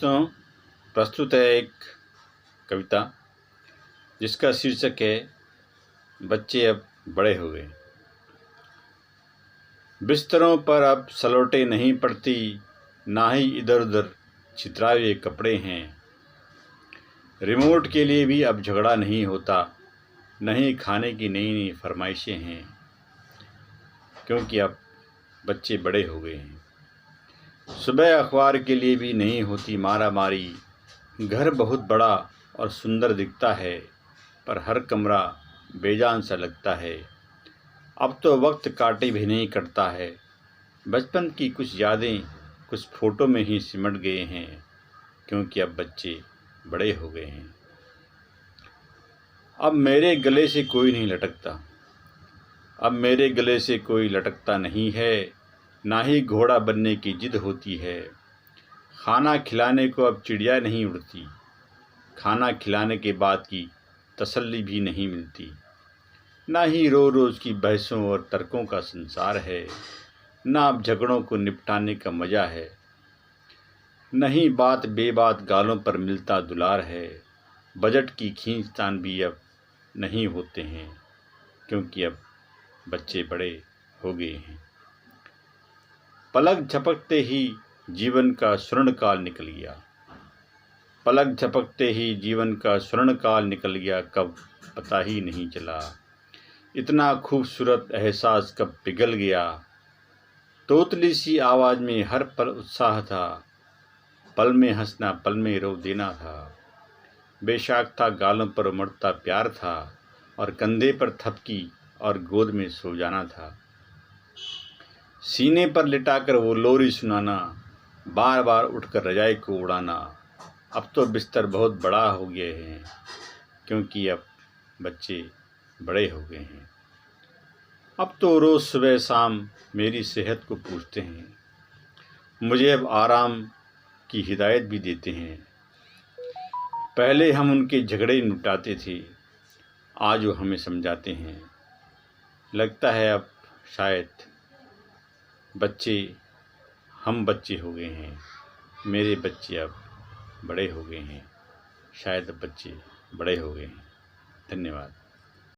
दोस्तों, प्रस्तुत है एक कविता जिसका शीर्षक है बच्चे अब बड़े हो गए। बिस्तरों पर अब सलोटे नहीं पड़ती, ना ही इधर उधर छितराए हुए कपड़े हैं। रिमोट के लिए भी अब झगड़ा नहीं होता, नहीं खाने की नई नई फरमाइशें हैं, क्योंकि अब बच्चे बड़े हो गए हैं। सुबह अखबार के लिए भी नहीं होती मारा मारी। घर बहुत बड़ा और सुंदर दिखता है, पर हर कमरा बेजान सा लगता है। अब तो वक्त काटे भी नहीं कटता है। बचपन की कुछ यादें कुछ फ़ोटो में ही सिमट गए हैं, क्योंकि अब बच्चे बड़े हो गए हैं। अब मेरे गले से कोई नहीं लटकता, अब मेरे गले से कोई लटकता नहीं है, ना ही घोड़ा बनने की जिद होती है। खाना खिलाने को अब चिड़िया नहीं उड़ती, खाना खिलाने के बाद की तसल्ली भी नहीं मिलती। ना ही रोज़ की बहसों और तर्कों का संसार है, ना अब झगड़ों को निपटाने का मज़ा है। नहीं बात बेबात गालों पर मिलता दुलार है। बजट की खींचतान भी अब नहीं होते हैं, क्योंकि अब बच्चे बड़े हो गए हैं। पलक झपकते ही जीवन का स्वर्णकाल निकल गया, पलक झपकते ही जीवन का स्वर्णकाल निकल गया, कब पता ही नहीं चला। इतना खूबसूरत एहसास कब पिघल गया। तोतली सी आवाज़ में हर पल उत्साह था, पल में हंसना पल में रो देना था। बेशाक था गालों पर उमड़ता प्यार था, और कंधे पर थपकी और गोद में सो जाना था। सीने पर लिटाकर वो लोरी सुनाना, बार बार उठकर रजाई को उड़ाना। अब तो बिस्तर बहुत बड़ा हो गए हैं, क्योंकि अब बच्चे बड़े हो गए हैं। अब तो रोज़ सुबह शाम मेरी सेहत को पूछते हैं, मुझे अब आराम की हिदायत भी देते हैं। पहले हम उनके झगड़े निपटाते थे, आज वो हमें समझाते हैं। लगता है अब शायद हम बच्चे हो गए हैं, मेरे बच्चे अब बड़े हो गए हैं। शायद अब बच्चे बड़े हो गए हैं। धन्यवाद।